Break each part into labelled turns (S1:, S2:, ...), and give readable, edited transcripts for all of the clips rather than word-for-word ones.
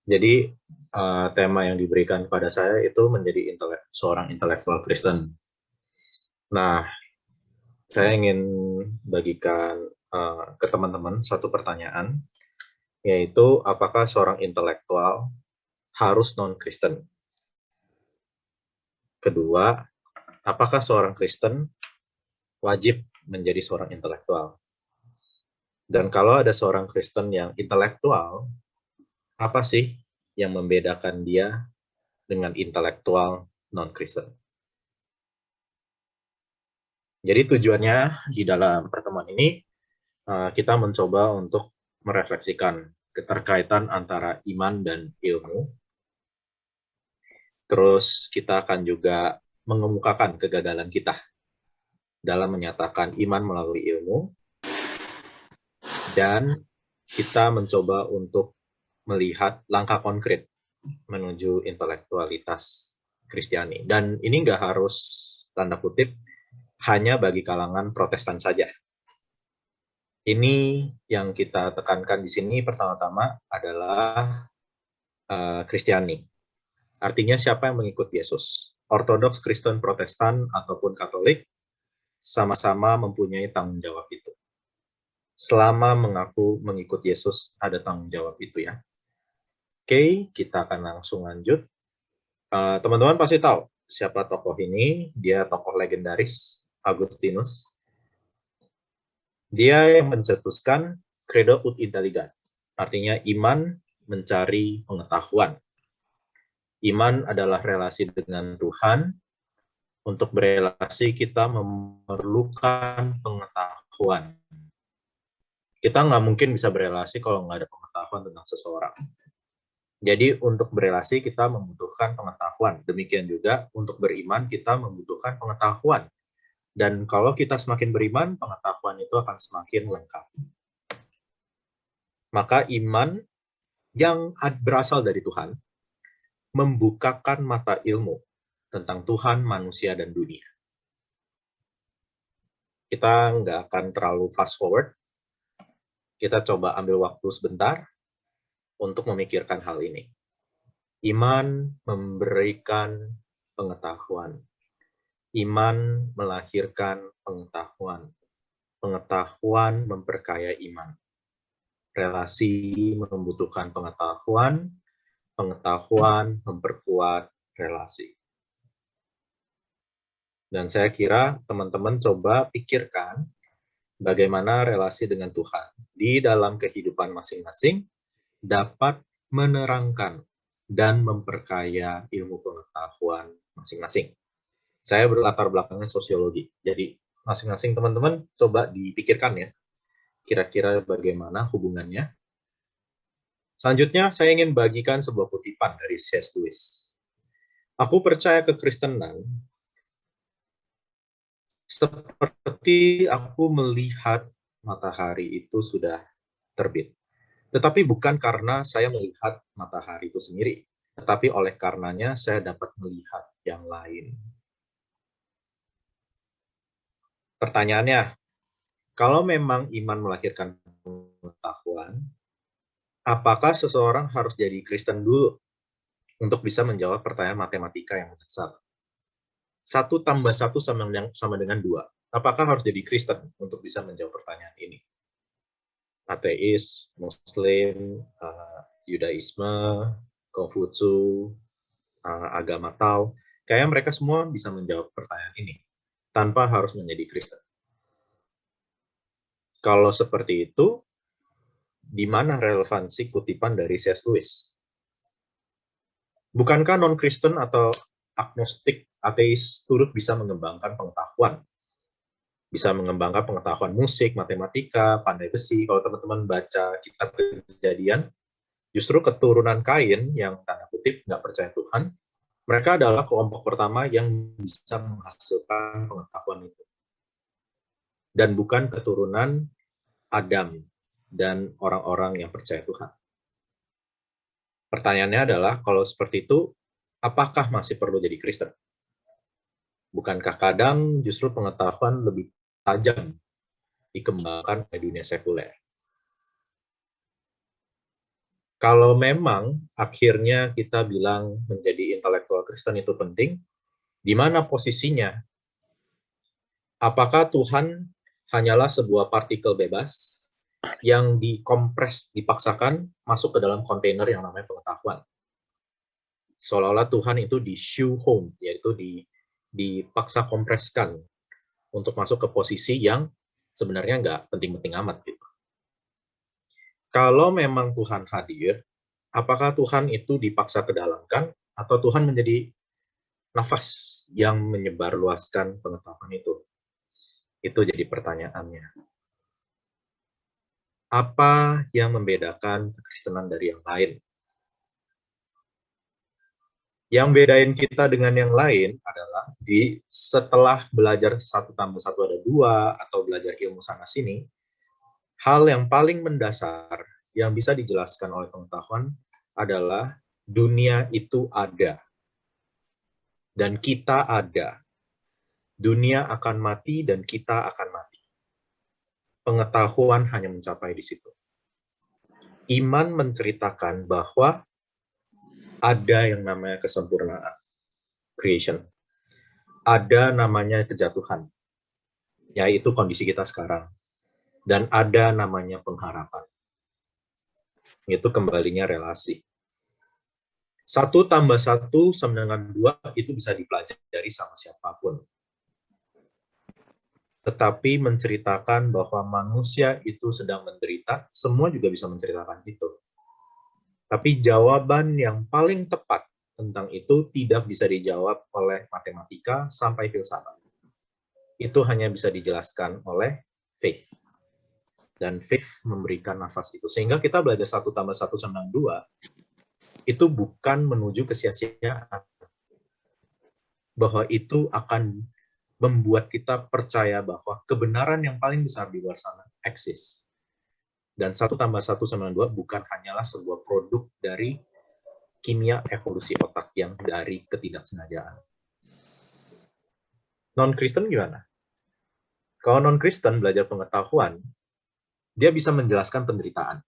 S1: Jadi tema yang diberikan pada saya itu menjadi seorang intelektual Kristen. Nah, saya ingin bagikan ke teman-teman satu pertanyaan, yaitu apakah seorang intelektual harus non-Kristen? Kedua, apakah seorang Kristen wajib menjadi seorang intelektual? Dan kalau ada seorang Kristen yang intelektual, apa sih yang membedakan dia dengan intelektual non-Kristen? Jadi tujuannya di dalam pertemuan ini, kita mencoba untuk merefleksikan keterkaitan antara iman dan ilmu. Terus kita akan juga mengemukakan kegagalan kita dalam menyatakan iman melalui ilmu, dan kita mencoba untuk melihat langkah konkret menuju intelektualitas Kristiani. Dan ini nggak harus, tanda kutip, hanya bagi kalangan Protestan saja. Ini yang kita tekankan di sini pertama-tama adalah Kristiani. Artinya siapa yang mengikuti Yesus. Ortodoks, Kristen, Protestan, ataupun Katolik sama-sama mempunyai tanggung jawab itu. Selama mengaku mengikuti Yesus, ada tanggung jawab itu ya. Oke, kita akan langsung lanjut. Teman-teman pasti tahu siapa tokoh ini. Dia tokoh legendaris, Agustinus. Dia yang mencetuskan Credo ut Intelligam. Artinya iman mencari pengetahuan. Iman adalah relasi dengan Tuhan. Untuk berelasi kita memerlukan pengetahuan. Kita nggak mungkin bisa berelasi kalau nggak ada pengetahuan tentang seseorang. Jadi untuk berelasi kita membutuhkan pengetahuan. Demikian juga untuk beriman kita membutuhkan pengetahuan. Dan kalau kita semakin beriman, pengetahuan itu akan semakin lengkap. Maka iman yang berasal dari Tuhan membukakan mata ilmu tentang Tuhan, manusia, dan dunia. Kita nggak akan terlalu fast forward. Kita coba ambil waktu sebentar untuk memikirkan hal ini. Iman memberikan pengetahuan. Iman melahirkan pengetahuan. Pengetahuan memperkaya iman. Relasi membutuhkan pengetahuan. Pengetahuan memperkuat relasi. Dan saya kira teman-teman coba pikirkan bagaimana relasi dengan Tuhan di dalam kehidupan masing-masing dapat menerangkan dan memperkaya ilmu pengetahuan masing-masing. Saya berlatar belakangnya sosiologi, jadi masing-masing teman-teman coba dipikirkan ya, kira-kira bagaimana hubungannya. Selanjutnya, saya ingin bagikan sebuah kutipan dari C.S. Lewis. Aku percaya kekristenan seperti aku melihat matahari itu sudah terbit. Tetapi bukan karena saya melihat matahari itu sendiri, tetapi oleh karenanya saya dapat melihat yang lain. Pertanyaannya, kalau memang iman melahirkan pengetahuan, apakah seseorang harus jadi Kristen dulu untuk bisa menjawab pertanyaan matematika yang mendasar? 1 tambah 1 sama dengan 2. Apakah harus jadi Kristen untuk bisa menjawab pertanyaan ini? Ateis, Muslim, Yudaisme, Konghucu, agama Tao, kayaknya mereka semua bisa menjawab pertanyaan ini tanpa harus menjadi Kristen. Kalau seperti itu, di mana relevansi kutipan dari C.S. Lewis? Bukankah non-Kristen atau agnostik, ateis turut bisa mengembangkan pengetahuan? Bisa mengembangkan pengetahuan musik, matematika, pandai besi. Kalau teman-teman baca kitab Kejadian, justru keturunan Kain yang tanda kutip nggak percaya Tuhan, mereka adalah kelompok pertama yang bisa menghasilkan pengetahuan itu. Dan bukan keturunan Adam dan orang-orang yang percaya Tuhan. Pertanyaannya adalah, kalau seperti itu, apakah masih perlu jadi Kristen? Bukankah kadang justru pengetahuan lebih tajam dikembangkan di dunia sekuler? Kalau memang akhirnya kita bilang menjadi intelektual Kristen itu penting, di mana posisinya? Apakah Tuhan hanyalah sebuah partikel bebas yang dikompres, dipaksakan masuk ke dalam kontainer yang namanya pengetahuan? Seolah-olah Tuhan itu di shoe home, yaitu dipaksa kompreskan untuk masuk ke posisi yang sebenarnya nggak penting-penting amat gitu. Kalau memang Tuhan hadir, apakah Tuhan itu dipaksa kedalamkan atau Tuhan menjadi nafas yang menyebarluaskan pengetahuan itu? Itu jadi pertanyaannya. Apa yang membedakan kekristenan dari yang lain? Yang bedain kita dengan yang lain adalah setelah belajar 1+1 ada 2 atau belajar ilmu sana-sini, hal yang paling mendasar yang bisa dijelaskan oleh pengetahuan adalah dunia itu ada. Dan kita ada. Dunia akan mati dan kita akan mati. Pengetahuan hanya mencapai di situ. Iman menceritakan bahwa ada yang namanya kesempurnaan, creation. Ada namanya kejatuhan, yaitu kondisi kita sekarang. Dan ada namanya pengharapan. Itu kembalinya relasi. 1+1 sama dengan 2 itu bisa dipelajari sama siapapun. Tetapi menceritakan bahwa manusia itu sedang menderita, semua juga bisa menceritakan itu. Tapi jawaban yang paling tepat tentang itu tidak bisa dijawab oleh matematika sampai filsafat. Itu hanya bisa dijelaskan oleh faith. Dan faith memberikan nafas itu. Sehingga kita belajar 1+1 sama 2, itu bukan menuju kesia-siaan. Bahwa itu akan membuat kita percaya bahwa kebenaran yang paling besar di luar sana eksis. Dan 1+1 sama 2 bukan hanyalah sebuah produk dari kimia evolusi otak yang dari ketidaksengajaan. Non-Kristen gimana? Kalau non-Kristen belajar pengetahuan, dia bisa menjelaskan penderitaan.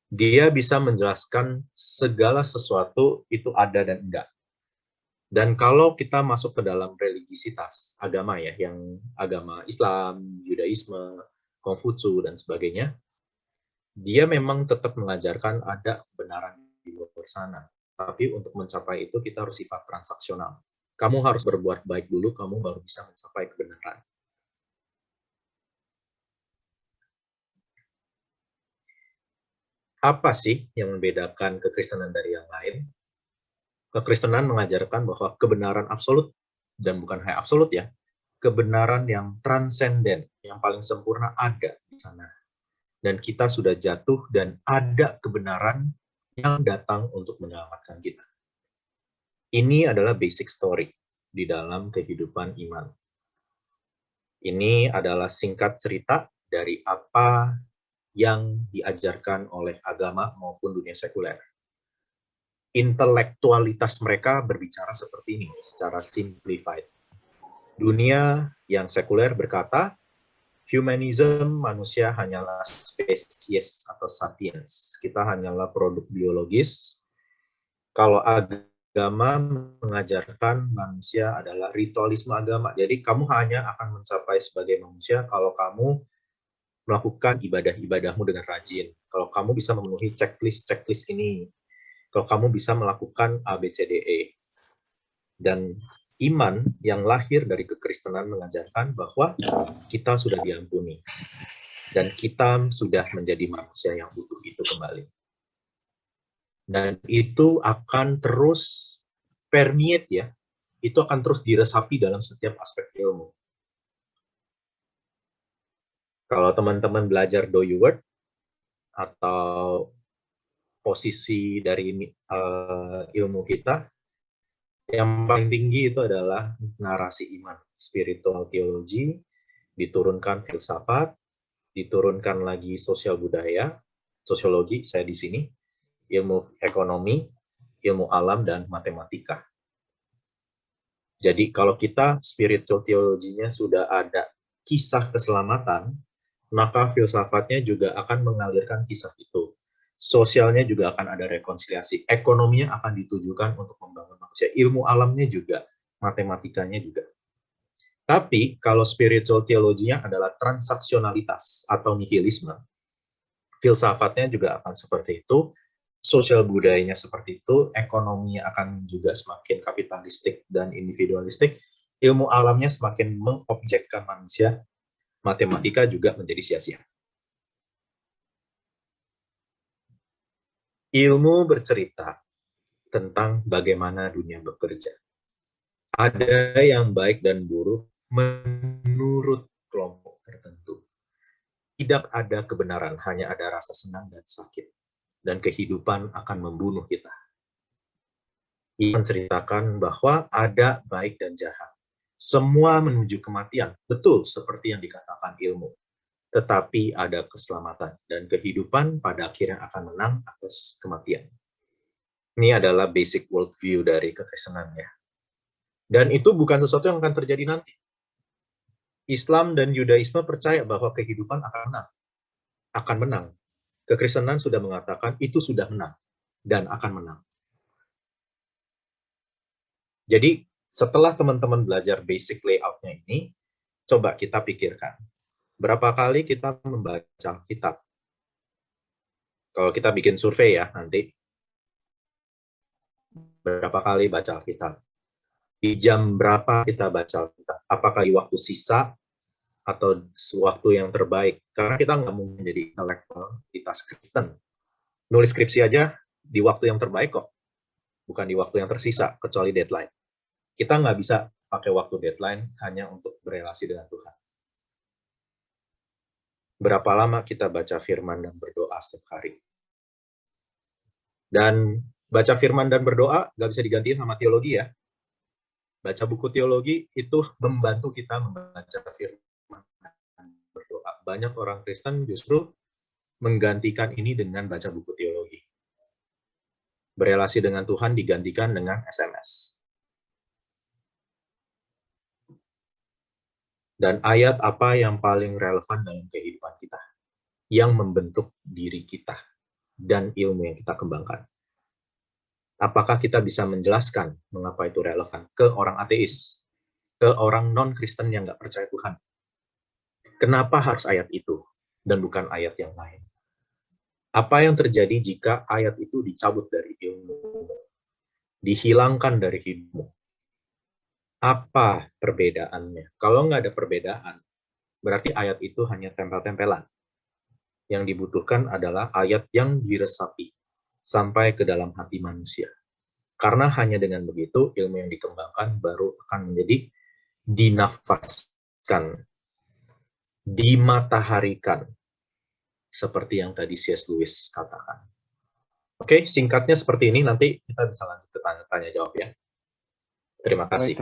S1: Dia bisa menjelaskan segala sesuatu itu ada dan enggak. Dan kalau kita masuk ke dalam religisitas, agama ya, yang agama Islam, Yudaisme, Konghucu, dan sebagainya, dia memang tetap mengajarkan ada kebenaran di luar sana. Tapi untuk mencapai itu kita harus sifat transaksional. Kamu harus berbuat baik dulu, kamu baru bisa mencapai kebenaran. Apa sih yang membedakan kekristenan dari yang lain? Kekristenan mengajarkan bahwa kebenaran absolut, dan bukan hanya absolut ya, kebenaran yang transenden, yang paling sempurna ada di sana. Dan kita sudah jatuh dan ada kebenaran yang datang untuk menyelamatkan kita. Ini adalah basic story di dalam kehidupan iman. Ini adalah singkat cerita dari apa yang diajarkan oleh agama maupun dunia sekuler. Intelektualitas mereka berbicara seperti ini, secara simplified. Dunia yang sekuler berkata, humanism, manusia hanyalah spesies atau sapiens. Kita hanyalah produk biologis. Kalau agama mengajarkan manusia adalah ritualisme agama. Jadi kamu hanya akan mencapai sebagai manusia kalau kamu melakukan ibadah-ibadahmu dengan rajin. Kalau kamu bisa memenuhi checklist ini. Kalau kamu bisa melakukan ABCDE. Dan iman yang lahir dari kekristenan mengajarkan bahwa kita sudah diampuni. Dan kita sudah menjadi manusia yang utuh itu kembali. Dan itu akan terus permeate ya. Itu akan terus diresapi dalam setiap aspek ilmu. Kalau teman-teman belajar Do You Word, atau posisi dari ilmu kita, yang paling tinggi itu adalah narasi iman, spiritual theology, diturunkan filsafat, diturunkan lagi sosial budaya, sosiologi, saya di sini, ilmu ekonomi, ilmu alam, dan matematika. Jadi kalau kita spiritual theology-nya sudah ada kisah keselamatan, maka filsafatnya juga akan mengalirkan kisah itu. sosialnya juga akan ada rekonsiliasi, ekonominya akan ditujukan untuk membangun manusia, ilmu alamnya juga, matematikanya juga. Tapi kalau spiritual teologinya adalah transaksionalitas atau nihilisme, filsafatnya juga akan seperti itu, sosial budayanya seperti itu, ekonominya akan juga semakin kapitalistik dan individualistik, ilmu alamnya semakin mengobjekkan manusia, matematika juga menjadi sia-sia. Ilmu bercerita tentang bagaimana dunia bekerja. Ada yang baik dan buruk menurut kelompok tertentu. Tidak ada kebenaran, hanya ada rasa senang dan sakit. Dan kehidupan akan membunuh kita. Ia menceritakan bahwa ada baik dan jahat. Semua menuju kematian, betul seperti yang dikatakan ilmu. Tetapi ada keselamatan dan kehidupan pada akhirnya akan menang atas kematian. Ini adalah basic worldview dari kekristenan ya. Dan itu bukan sesuatu yang akan terjadi nanti. Islam dan Yudaisme percaya bahwa kehidupan akan menang. Akan menang. Kekristenan sudah mengatakan itu sudah menang dan akan menang. Jadi setelah teman-teman belajar basic layout-nya ini, coba kita pikirkan. Berapa kali kita membaca kitab? Kalau kita bikin survei ya nanti, berapa kali baca kitab? Di jam berapa kita baca kitab? Apakah di waktu sisa atau waktu yang terbaik? Karena kita nggak mungkin jadi intelektualitas Kristen. Nulis skripsi aja di waktu yang terbaik kok, bukan di waktu yang tersisa, kecuali deadline. Kita nggak bisa pakai waktu deadline hanya untuk berelasi dengan Tuhan. Berapa lama kita baca firman dan berdoa setiap hari? Dan baca firman dan berdoa nggak bisa digantiin sama teologi ya. Baca buku teologi itu membantu kita membaca firman dan berdoa. Banyak orang Kristen justru menggantikan ini dengan baca buku teologi. Berelasi dengan Tuhan digantikan dengan SMS. Dan ayat apa yang paling relevan dalam kehidupan kita, yang membentuk diri kita, dan ilmu yang kita kembangkan. Apakah kita bisa menjelaskan mengapa itu relevan ke orang ateis, ke orang non-Kristen yang nggak percaya Tuhan? Kenapa harus ayat itu, dan bukan ayat yang lain? Apa yang terjadi jika ayat itu dicabut dari ilmu, dihilangkan dari hidupmu? Apa perbedaannya? Kalau nggak ada perbedaan, berarti ayat itu hanya tempel-tempelan. Yang dibutuhkan adalah ayat yang diresapi sampai ke dalam hati manusia. Karena hanya dengan begitu, ilmu yang dikembangkan baru akan menjadi dinafaskan, dimataharikan, seperti yang tadi C.S. Lewis katakan. Oke, singkatnya seperti ini, nanti kita bisa lanjut ke tanya-tanya jawab ya. Terima kasih.